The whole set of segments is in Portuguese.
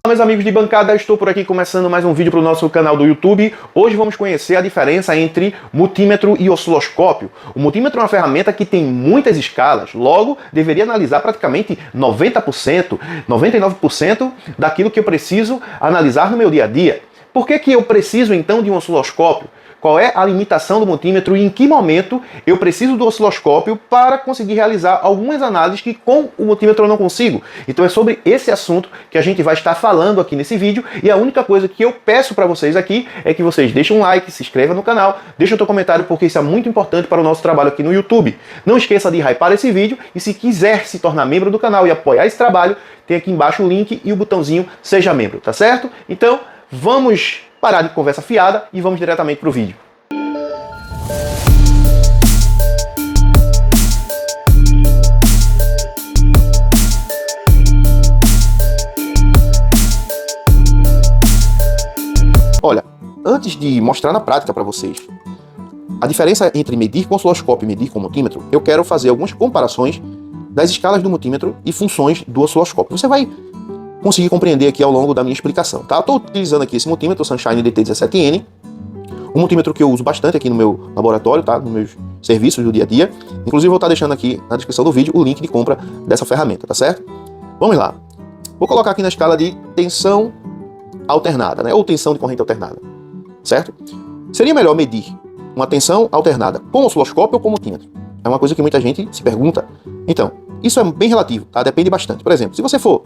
Meus amigos de bancada, estou por aqui começando mais um vídeo para o nosso canal do YouTube. Hoje vamos conhecer a diferença entre multímetro e osciloscópio. O multímetro é uma ferramenta que tem muitas escalas, logo deveria analisar praticamente 90%, 99% daquilo que eu preciso analisar no meu dia a dia. Por que eu preciso então de um osciloscópio? Qual é a limitação do multímetro e em que momento eu preciso do osciloscópio para conseguir realizar algumas análises que com o multímetro eu não consigo? Então é sobre esse assunto que a gente vai estar falando aqui nesse vídeo, e a única coisa que eu peço para vocês aqui é que vocês deixem um like, se inscrevam no canal, deixem o seu comentário, porque isso é muito importante para o nosso trabalho aqui no YouTube. Não esqueça de hypar esse vídeo e se quiser se tornar membro do canal e apoiar esse trabalho, tem aqui embaixo o link e o botãozinho Seja Membro, tá certo? Então vamos parar de conversa fiada e vamos diretamente para o vídeo. Olha, antes de mostrar na prática para vocês a diferença entre medir com osciloscópio e medir com multímetro, eu quero fazer algumas comparações das escalas do multímetro e funções do osciloscópio. Você vai conseguir compreender aqui ao longo da minha explicação, tá? Eu estou utilizando aqui esse multímetro, o Sunshine DT17N, um multímetro que eu uso bastante aqui no meu laboratório, tá? Nos meus serviços do dia a dia. Inclusive vou estar deixando aqui na descrição do vídeo o link de compra dessa ferramenta, tá certo? Vamos lá. Vou colocar aqui na escala de tensão alternada, né? Ou tensão de corrente alternada, certo? Seria melhor medir uma tensão alternada com osciloscópio ou com multímetro? É uma coisa que muita gente se pergunta. Então, isso é bem relativo, tá? Depende bastante. Por exemplo, se você for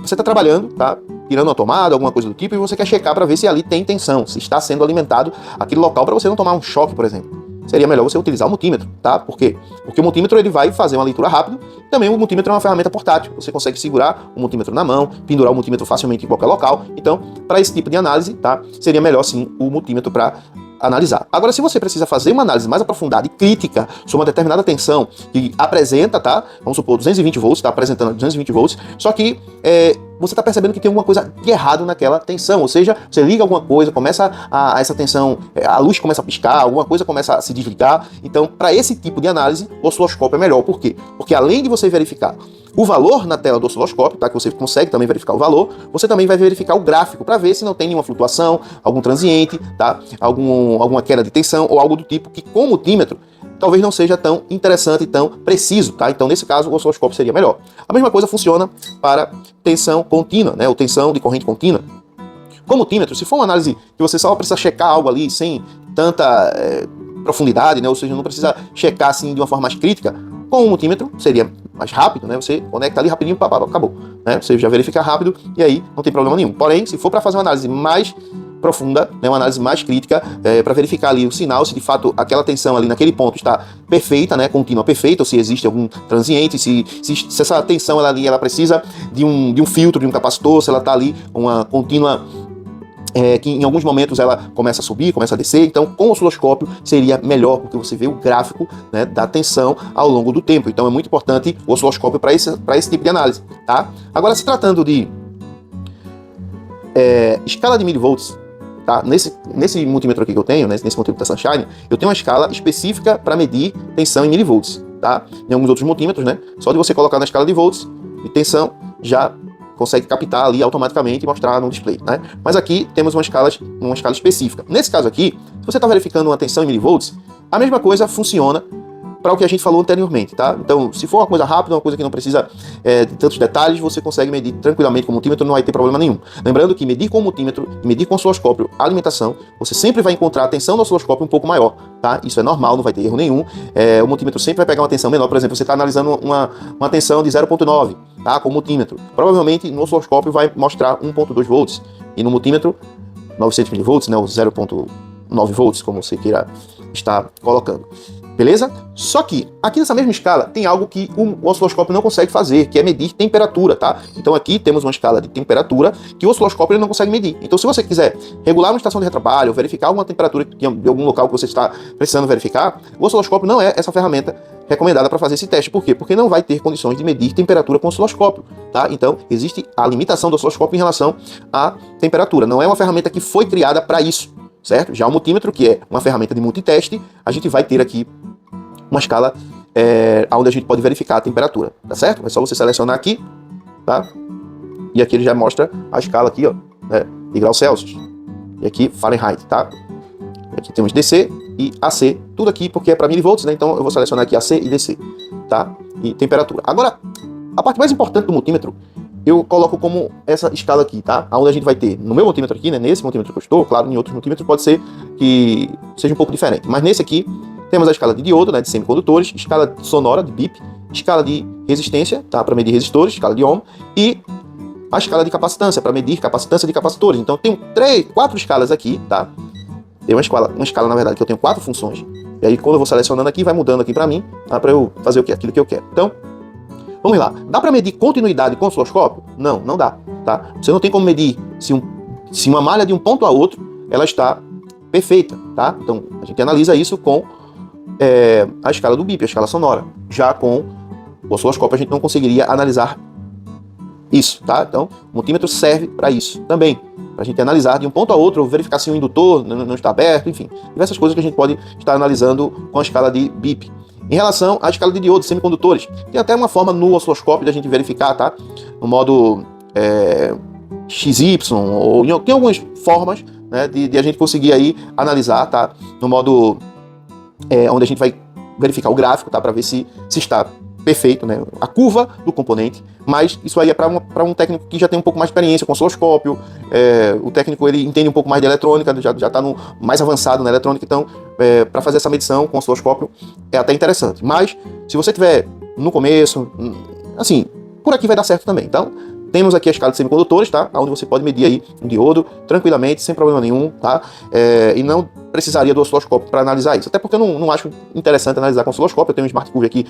você está trabalhando, tá? Tirando uma tomada, alguma coisa do tipo, e você quer checar para ver se ali tem tensão, se está sendo alimentado aquele local para você não tomar um choque, por exemplo. Seria melhor você utilizar o multímetro, tá? Por quê? Porque o multímetro ele vai fazer uma leitura rápida. Também o multímetro é uma ferramenta portátil. Você consegue segurar o multímetro na mão, pendurar o multímetro facilmente em qualquer local. Então, para esse tipo de análise, tá? Seria melhor sim o multímetro para analisar. Agora, se você precisa fazer uma análise mais aprofundada e crítica sobre uma determinada tensão que apresenta, tá? Vamos supor, 220 volts, está apresentando 220 volts, só que você está percebendo que tem alguma coisa de errado naquela tensão, ou seja, você liga alguma coisa, começa essa tensão, a luz começa a piscar, alguma coisa começa a se desligar. Então, para esse tipo de análise, o osciloscópio é melhor. Por quê? Porque além de você verificar o valor na tela do osciloscópio, tá? Que você consegue também verificar o valor, você também vai verificar o gráfico para ver se não tem nenhuma flutuação, algum transiente, tá? Alguma queda de tensão ou algo do tipo que com o multímetro talvez não seja tão interessante e tão preciso, tá? Então, nesse caso, o osciloscópio seria melhor. A mesma coisa funciona para tensão contínua, né? Ou tensão de corrente contínua. Com o multímetro, se for uma análise que você só precisa checar algo ali sem tanta profundidade, né? Ou seja, não precisa checar assim de uma forma mais crítica, com o multímetro seria mais rápido, né? Você conecta ali rapidinho, acabou, né? Você já verifica rápido e aí não tem problema nenhum. Porém, se for para fazer uma análise mais profunda, né, uma análise mais crítica, para verificar ali o sinal, se de fato aquela tensão ali naquele ponto está perfeita, né, contínua perfeita, ou se existe algum transiente, se essa tensão ela precisa de um filtro, de um capacitor, se ela está ali uma contínua que em alguns momentos ela começa a subir, começa a descer. Então com o osciloscópio seria melhor, porque você vê o gráfico, né, da tensão ao longo do tempo. Então é muito importante o osciloscópio para esse tipo de análise, tá? Agora, se tratando de escala de milivolts, tá? Nesse multímetro aqui que eu tenho, nesse multímetro da Sunshine, eu tenho uma escala específica para medir tensão em milivolts, tá? Em alguns outros multímetros, né? Só de você colocar na escala de volts de tensão, já consegue captar ali automaticamente e mostrar no display, né? Mas aqui temos uma escala específica. Nesse caso aqui, se você está verificando uma tensão em milivolts, a mesma coisa funciona para o que a gente falou anteriormente, tá? Então, se for uma coisa rápida, uma coisa que não precisa de tantos detalhes, você consegue medir tranquilamente com o multímetro, não vai ter problema nenhum. Lembrando que medir com o multímetro e medir com o osciloscópio a alimentação, você sempre vai encontrar a tensão do osciloscópio um pouco maior, tá? Isso é normal, não vai ter erro nenhum. O multímetro sempre vai pegar uma tensão menor. Por exemplo, você está analisando uma tensão de 0,9, tá? Com o multímetro. Provavelmente no osciloscópio vai mostrar 1,2 volts e no multímetro 900 milivolts, né? Ou 0,9 volts, como você queira estar colocando. Beleza? Só que aqui nessa mesma escala tem algo que o osciloscópio não consegue fazer, que é medir temperatura, tá? Então aqui temos uma escala de temperatura que o osciloscópio ele não consegue medir. Então se você quiser regular uma estação de retrabalho, verificar alguma temperatura de algum local que você está precisando verificar, o osciloscópio não é essa ferramenta recomendada para fazer esse teste. Por quê? Porque não vai ter condições de medir temperatura com o osciloscópio, tá? Então existe a limitação do osciloscópio em relação à temperatura. Não é uma ferramenta que foi criada para isso, certo? Já o multímetro, que é uma ferramenta de multiteste, a gente vai ter aqui uma escala onde a gente pode verificar a temperatura, tá certo? É só você selecionar aqui, tá? E aqui ele já mostra a escala aqui, ó, né, de graus Celsius. E aqui Fahrenheit, tá? E aqui temos DC e AC, tudo aqui porque é para milivolts, né? Então eu vou selecionar aqui AC e DC, tá? E temperatura. Agora, a parte mais importante do multímetro, eu coloco como essa escala aqui, tá? Onde a gente vai ter, no meu multímetro aqui, né? Nesse multímetro que eu estou, claro, em outros multímetros pode ser que seja um pouco diferente. Mas nesse aqui, temos a escala de diodo, né? De semicondutores, escala sonora, de BIP, escala de resistência, tá? Para medir resistores, escala de ohm, e a escala de capacitância, para medir capacitância de capacitores. Então, eu tenho 4 escalas aqui, tá? Tem uma escala, na verdade, que eu tenho 4 funções. E aí, quando eu vou selecionando aqui, vai mudando aqui para mim, tá? Para eu fazer o quê? Aquilo que eu quero. Então, vamos lá. Dá para medir continuidade com osciloscópio? Não, não dá, tá? Você não tem como medir se uma malha de um ponto a outro, ela está perfeita, tá? Então, a gente analisa isso com a escala do BIP, a escala sonora. Já com o osciloscópio, a gente não conseguiria analisar isso, tá? Então, o multímetro serve para isso também, para a gente analisar de um ponto a outro, verificar se o indutor não está aberto, enfim, diversas coisas que a gente pode estar analisando com a escala de BIP. Em relação à escala de diodo, semicondutores, tem até uma forma no osciloscópio de a gente verificar, tá? No modo XY, ou tem algumas formas, né, de a gente conseguir aí analisar, tá? No modo onde a gente vai verificar o gráfico, tá? Para ver se está perfeito, né? A curva do componente, mas isso aí é para um técnico que já tem um pouco mais de experiência com osciloscópio, o técnico ele entende um pouco mais de eletrônica, já está mais avançado na eletrônica, então para fazer essa medição com osciloscópio é até interessante. Mas se você tiver no começo, assim, por aqui vai dar certo também. Então, temos aqui a escala de semicondutores, tá? Onde você pode medir aí um diodo tranquilamente, sem problema nenhum, tá? E não precisaria do osciloscópio para analisar isso. Até porque eu não acho interessante analisar com osciloscópio. Eu tenho um Smart Curve aqui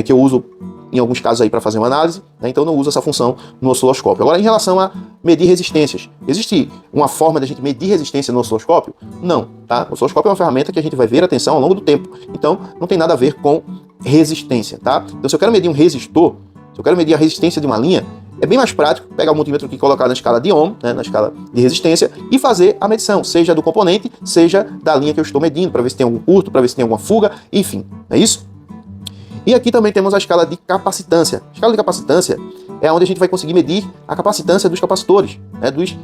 que eu uso em alguns casos aí para fazer uma análise, né? Então eu não uso essa função no osciloscópio. Agora, em relação a medir resistências, existe uma forma de a gente medir resistência no osciloscópio? Não, tá? O osciloscópio é uma ferramenta que a gente vai ver a tensão ao longo do tempo. Então, não tem nada a ver com resistência, tá? Então, se eu quero medir um resistor, se eu quero medir a resistência de uma linha, é bem mais prático pegar o multímetro aqui e colocar na escala de ohm, né, na escala de resistência, e fazer a medição, seja do componente, seja da linha que eu estou medindo, para ver se tem algum curto, para ver se tem alguma fuga, enfim, é isso? E aqui também temos a escala de capacitância. A escala de capacitância é onde a gente vai conseguir medir a capacitância dos capacitores, né, dos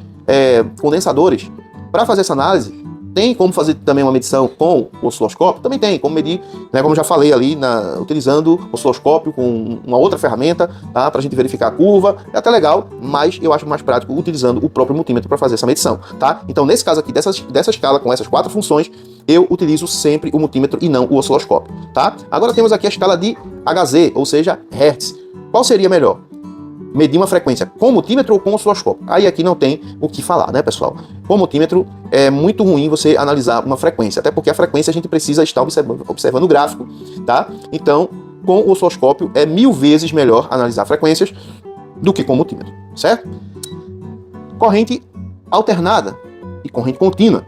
condensadores. Para fazer essa análise, tem como fazer também uma medição com o osciloscópio? Também tem como medir, né, como já falei ali, utilizando o osciloscópio com uma outra ferramenta, tá, para a gente verificar a curva. É até legal, mas eu acho mais prático utilizando o próprio multímetro para fazer essa medição, tá? Então, nesse caso aqui, dessa escala com essas 4 funções, eu utilizo sempre o multímetro e não o osciloscópio, tá? Agora temos aqui a escala de Hz, ou seja, Hertz. Qual seria melhor? Medir uma frequência com multímetro ou com osciloscópio? Aí aqui não tem o que falar, né, pessoal? Com multímetro é muito ruim você analisar uma frequência, até porque a frequência a gente precisa estar observando o gráfico, tá? Então, com o osciloscópio é 1000 vezes melhor analisar frequências do que com multímetro, certo? Corrente alternada e corrente contínua.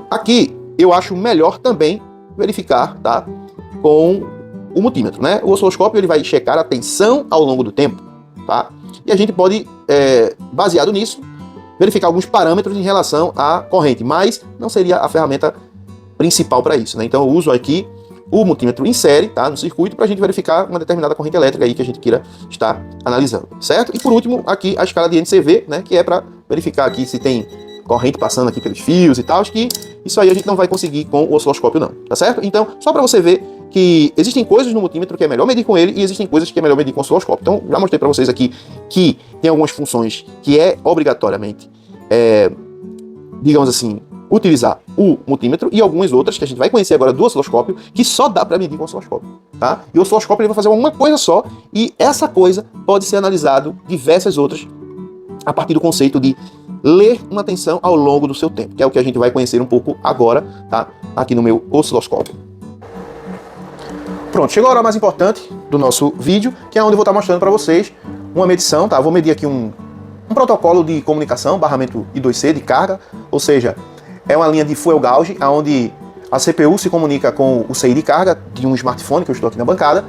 Aqui eu acho melhor também verificar, tá, com o multímetro, né? O osciloscópio ele vai checar a tensão ao longo do tempo, tá? E a gente pode, baseado nisso, verificar alguns parâmetros em relação à corrente, mas não seria a ferramenta principal para isso, né? Então eu uso aqui o multímetro em série, tá, no circuito, para a gente verificar uma determinada corrente elétrica aí que a gente queira estar analisando, certo? E por último, aqui a escala de NCV, né, que é para verificar aqui se tem corrente passando aqui pelos fios e tal, que isso aí a gente não vai conseguir com o osciloscópio não, tá certo? Então, só para você ver que existem coisas no multímetro que é melhor medir com ele e existem coisas que é melhor medir com o osciloscópio. Então, já mostrei para vocês aqui que tem algumas funções que é obrigatoriamente, digamos assim, utilizar o multímetro e algumas outras que a gente vai conhecer agora do osciloscópio que só dá para medir com o osciloscópio, tá? E o osciloscópio ele vai fazer uma coisa só e essa coisa pode ser analisado diversas outras a partir do conceito de ler uma tensão ao longo do seu tempo, que é o que a gente vai conhecer um pouco agora, tá? Aqui no meu osciloscópio. Pronto, chegou a hora mais importante do nosso vídeo, que é onde eu vou estar mostrando para vocês uma medição, tá? Eu vou medir aqui um protocolo de comunicação, barramento I2C de carga, ou seja, é uma linha de fuel gauge, onde a CPU se comunica com o CI de carga de um smartphone que eu estou aqui na bancada,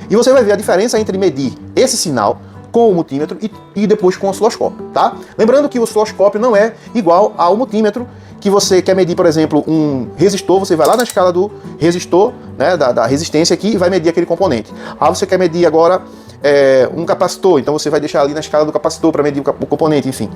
e você vai ver a diferença entre medir esse sinal com o multímetro e depois com o osciloscópio, tá? Lembrando que o osciloscópio não é igual ao multímetro, que você quer medir, por exemplo, um resistor, você vai lá na escala do resistor, né, da resistência aqui e vai medir aquele componente. Você quer medir agora um capacitor, então você vai deixar ali na escala do capacitor para medir o componente, enfim.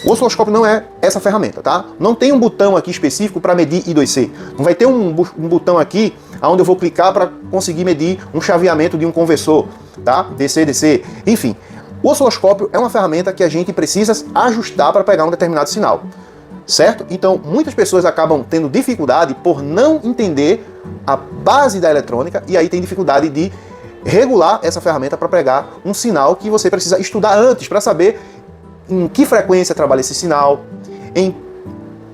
O osciloscópio não é essa ferramenta, tá? Não tem um botão aqui específico para medir I2C. Não vai ter um botão aqui onde eu vou clicar para conseguir medir um chaveamento de um conversor, tá? DC. Enfim, o osciloscópio é uma ferramenta que a gente precisa ajustar para pegar um determinado sinal, certo? Então, muitas pessoas acabam tendo dificuldade por não entender a base da eletrônica e aí tem dificuldade de regular essa ferramenta para pegar um sinal que você precisa estudar antes para saber em que frequência trabalha esse sinal, em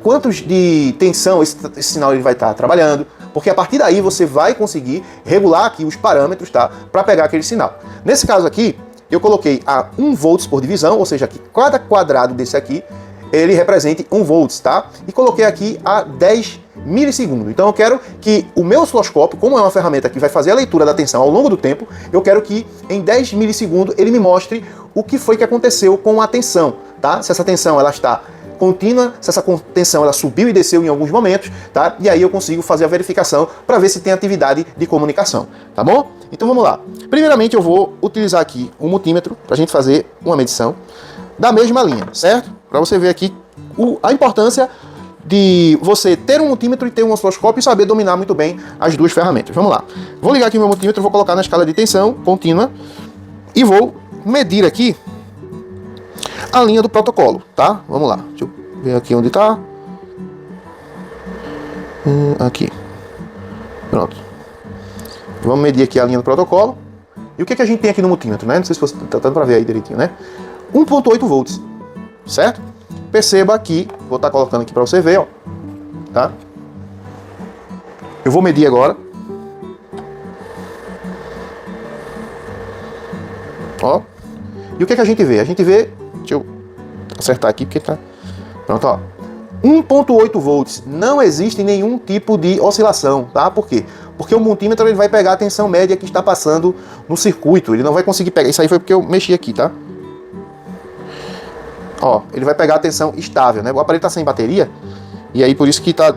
quantos de tensão esse sinal ele vai estar trabalhando, porque a partir daí você vai conseguir regular aqui os parâmetros, tá, para pegar aquele sinal. Nesse caso aqui, eu coloquei a 1 volts por divisão, ou seja, que cada quadrado desse aqui, ele represente 1 volts, tá? E coloquei aqui a 10 milissegundos. Então eu quero que o meu osciloscópio, como é uma ferramenta que vai fazer a leitura da tensão ao longo do tempo, eu quero que em 10 milissegundos ele me mostre o que foi que aconteceu com a tensão, tá? Se essa tensão ela está contínua, se essa tensão ela subiu e desceu em alguns momentos, tá? E aí eu consigo fazer a verificação para ver se tem atividade de comunicação, tá bom? Então vamos lá. Primeiramente eu vou utilizar aqui um multímetro para a gente fazer uma medição da mesma linha, certo? Para você ver aqui a importância de você ter um multímetro e ter um osciloscópio e saber dominar muito bem as duas ferramentas. Vamos lá. Vou ligar aqui meu multímetro, vou colocar na escala de tensão contínua e vou medir aqui a linha do protocolo, tá? Vamos lá. Deixa eu ver aqui onde tá. Aqui. Pronto. Vamos medir aqui a linha do protocolo. E o que a gente tem aqui no multímetro, né? Não sei se você tá dando para ver aí direitinho, né? 1.8 volts, certo? Perceba aqui, vou estar colocando aqui para você ver, ó, tá? Eu vou medir agora. Ó. E o que a gente vê? A gente vê, deixa eu acertar aqui porque tá. Pronto, ó. 1.8 volts, não existe nenhum tipo de oscilação, tá? Por quê? Porque o multímetro ele vai pegar a tensão média que está passando no circuito, ele não vai conseguir pegar, isso aí foi porque eu mexi aqui, tá? Ó, ele vai pegar a tensão estável, né? O aparelho tá sem bateria, e aí por isso que tá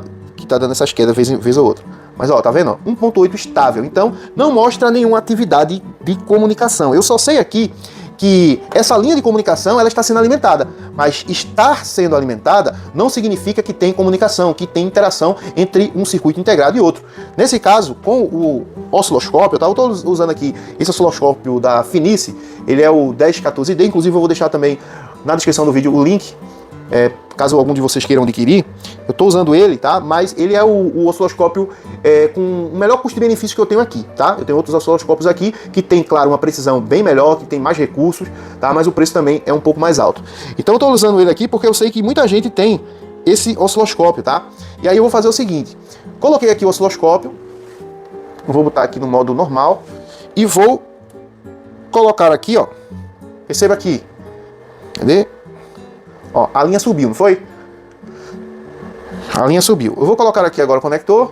dando essas quedas vez ou outra. Mas ó, tá vendo? 1.8 estável, então não mostra nenhuma atividade de comunicação. Eu só sei aqui que essa linha de comunicação ela está sendo alimentada, mas estar sendo alimentada não significa que tem comunicação, que tem interação entre um circuito integrado e outro. Nesse caso, com o osciloscópio, eu estou usando aqui esse osciloscópio da Finice, ele é o 1014D, inclusive eu vou deixar também na descrição do vídeo o link, caso algum de vocês queiram adquirir. Eu estou usando ele, tá? Mas ele é o osciloscópio com o melhor custo-benefício que eu tenho aqui, tá? Eu tenho outros osciloscópios aqui que tem, claro, uma precisão bem melhor, que tem mais recursos, tá? Mas o preço também é um pouco mais alto. Então eu estou usando ele aqui porque eu sei que muita gente tem esse osciloscópio, tá? E aí eu vou fazer o seguinte, coloquei aqui o osciloscópio, vou botar aqui no modo normal e vou colocar aqui, ó, perceba aqui, cadê? Ó, a linha subiu, não foi? A linha subiu. Eu vou colocar aqui agora o conector.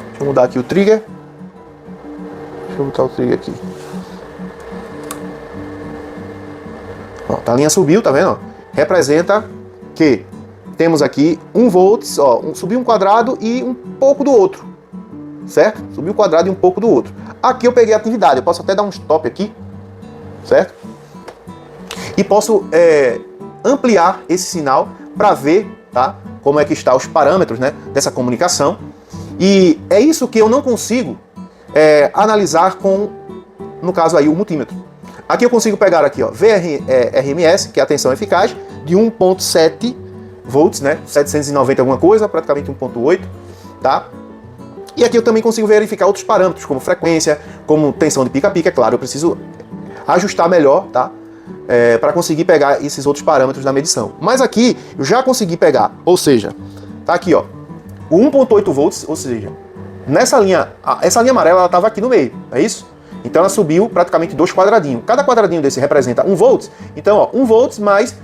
Deixa eu mudar aqui o trigger. Deixa eu botar o trigger aqui. Ó, a linha subiu, tá vendo? Representa que temos aqui 1 volts, ó, subiu um quadrado e um pouco do outro, certo? Subiu um quadrado e um pouco do outro. Aqui eu peguei a atividade, eu posso até dar um stop aqui, certo? E posso ampliar esse sinal para ver, tá, como é que está os parâmetros, né, dessa comunicação. E é isso que eu não consigo analisar com, no caso aí, o multímetro. Aqui eu consigo pegar aqui, ó, VRMS, que é a tensão eficaz, de 1.7 volts, né, 790 alguma coisa, praticamente 1.8, tá? E aqui eu também consigo verificar outros parâmetros, como frequência, como tensão de pica-pica. É claro, eu preciso ajustar melhor, tá? Para conseguir pegar esses outros parâmetros da medição. Mas aqui eu já consegui pegar, ou seja, tá aqui, ó, o 1.8 volts, ou seja, nessa linha, essa linha amarela ela estava aqui no meio, é isso? Então ela subiu praticamente 2 quadradinhos. Cada quadradinho desse representa 1 volts. Então, ó, 1 volts mais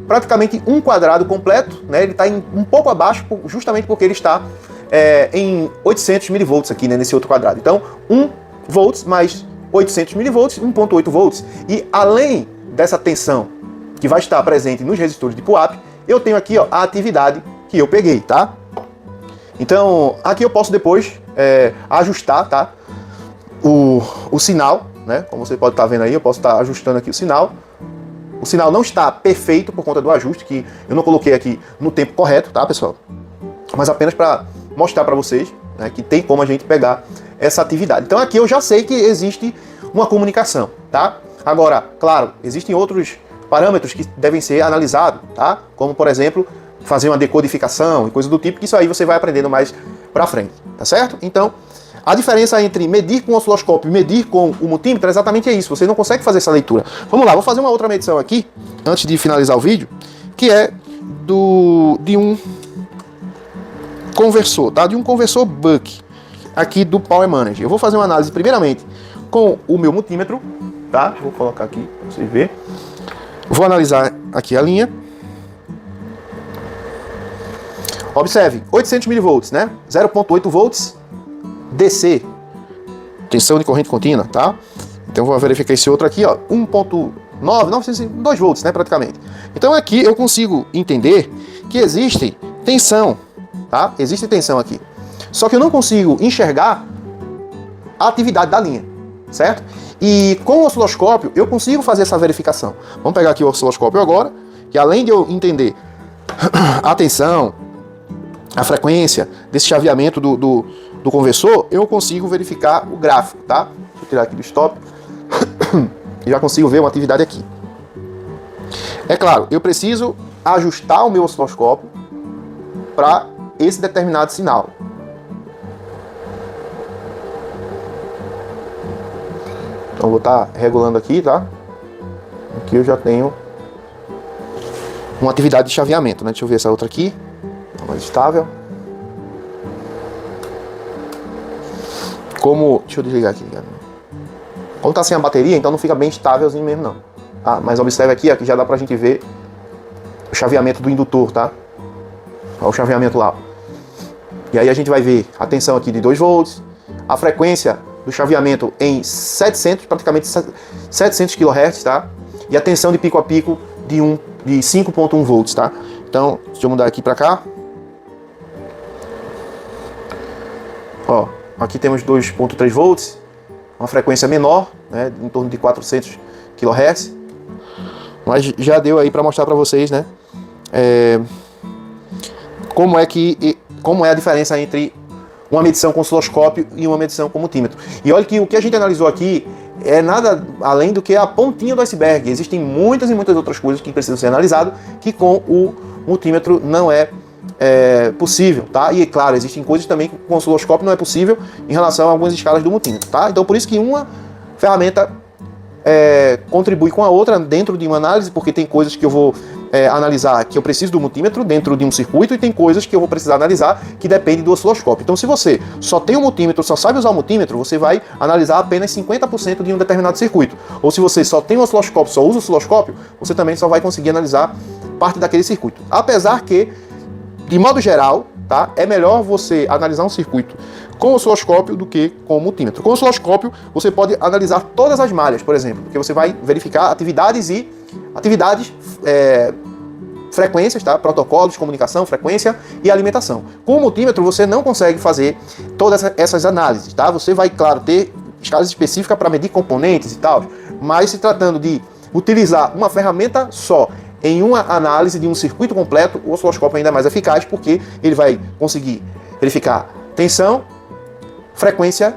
praticamente um quadrado completo, né? Ele está um pouco abaixo, justamente porque ele está em 800 milivolts aqui, né, nesse outro quadrado. Então, 1 volts mais 800 milivolts, 1.8 volts. E além dessa tensão que vai estar presente nos resistores de PUAP, eu tenho aqui, ó, a atividade que eu peguei, tá? Então, aqui eu posso depois ajustar, tá? O sinal, né? Como você pode estar vendo aí, eu posso estar ajustando aqui o sinal. O sinal não está perfeito por conta do ajuste, que eu não coloquei aqui no tempo correto, tá, pessoal? Mas apenas para mostrar para vocês, né, que tem como a gente pegar essa atividade. Então aqui eu já sei que existe uma comunicação, tá? Agora, claro, existem outros parâmetros que devem ser analisados, tá? Como, por exemplo, fazer uma decodificação e coisa do tipo, que isso aí você vai aprendendo mais pra frente, tá certo? Então, a diferença entre medir com o osciloscópio e medir com o multímetro é exatamente isso. Você não consegue fazer essa leitura. Vamos lá, vou fazer uma outra medição aqui, antes de finalizar o vídeo, que é de um conversor, tá? De um conversor Buck, aqui do Power Manager. Eu vou fazer uma análise primeiramente com o meu multímetro, tá? Vou colocar aqui para vocês verem. Vou analisar aqui a linha. Observe, 800 mV, né? 0,8 volts DC, tensão de corrente contínua, tá? Então vou verificar esse outro aqui, ó, 1,9, 2 volts, né, praticamente. Então aqui eu consigo entender que existe tensão, tá? Existe tensão aqui. Só que eu não consigo enxergar a atividade da linha, certo? E com o osciloscópio eu consigo fazer essa verificação. Vamos pegar aqui o osciloscópio agora, que além de eu entender a tensão, a frequência desse chaveamento do conversor, eu consigo verificar o gráfico, tá? Deixa eu tirar aqui do stop. E já consigo ver uma atividade aqui. É claro, eu preciso ajustar o meu osciloscópio para esse determinado sinal. Então vou estar regulando aqui, tá? Aqui eu já tenho uma atividade de chaveamento, né? Deixa eu ver essa outra aqui. Tá mais estável. Deixa eu desligar aqui, cara. Como tá sem a bateria, então não fica bem estávelzinho mesmo, não. Ah, mas observe aqui, ó, que já dá pra gente ver o chaveamento do indutor, tá? Olha o chaveamento lá. E aí a gente vai ver a tensão aqui de 2 volts, a frequência do chaveamento em 700, praticamente 700 kHz, tá? E a tensão de pico a pico de 5,1 volts, tá? Então, deixa eu mudar aqui pra cá. Ó, aqui temos 2,3 volts, uma frequência menor, né, em torno de 400 kHz. Mas já deu aí para mostrar para vocês, né, como é a diferença entre uma medição com osciloscópio e uma medição com multímetro. E olha que o que a gente analisou aqui é nada além do que a pontinha do iceberg. Existem muitas e muitas outras coisas que precisam ser analisadas que com o multímetro não é possível, tá? E claro, existem coisas também que com o osciloscópio não é possível em relação a algumas escalas do multímetro, tá? Então por isso que uma ferramenta contribui com a outra dentro de uma análise, porque tem coisas que eu vou analisar que eu preciso do multímetro dentro de um circuito e tem coisas que eu vou precisar analisar que depende do osciloscópio. Então se você só tem um multímetro, só sabe usar o multímetro, você vai analisar apenas 50% de um determinado circuito. Ou se você só tem um osciloscópio, só usa o osciloscópio, você também só vai conseguir analisar parte daquele circuito. Apesar que, de modo geral, tá, é melhor você analisar um circuito com o osciloscópio do que com o multímetro. Com o osciloscópio, você pode analisar todas as malhas, por exemplo, porque você vai verificar atividades, frequências, tá? Protocolos de comunicação, frequência e alimentação. Com o multímetro, você não consegue fazer todas essas análises, tá? Você vai, claro, ter escalas específicas para medir componentes e tal, mas se tratando de utilizar uma ferramenta só em uma análise de um circuito completo, o osciloscópio ainda é mais eficaz, porque ele vai conseguir verificar tensão, frequência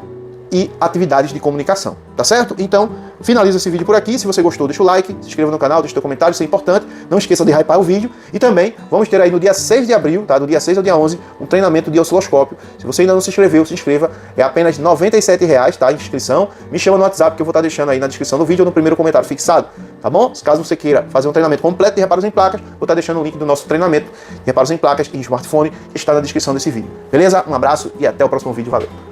e atividades de comunicação, tá certo? Então, finaliza esse vídeo por aqui. Se você gostou, deixa o like, se inscreva no canal, deixa seu comentário, isso é importante. Não esqueça de hypar o vídeo. E também vamos ter aí no dia 6 de abril, tá? Do dia 6 ao dia 11, um treinamento de osciloscópio. Se você ainda não se inscreveu, se inscreva. É apenas R$ 97,00, tá? A inscrição. Me chama no WhatsApp que eu vou estar deixando aí na descrição do vídeo ou no primeiro comentário fixado, tá bom? Caso você queira fazer um treinamento completo de reparos em placas, vou estar deixando o link do nosso treinamento de reparos em placas em smartphone, que está na descrição desse vídeo. Beleza? Um abraço e até o próximo vídeo. Valeu!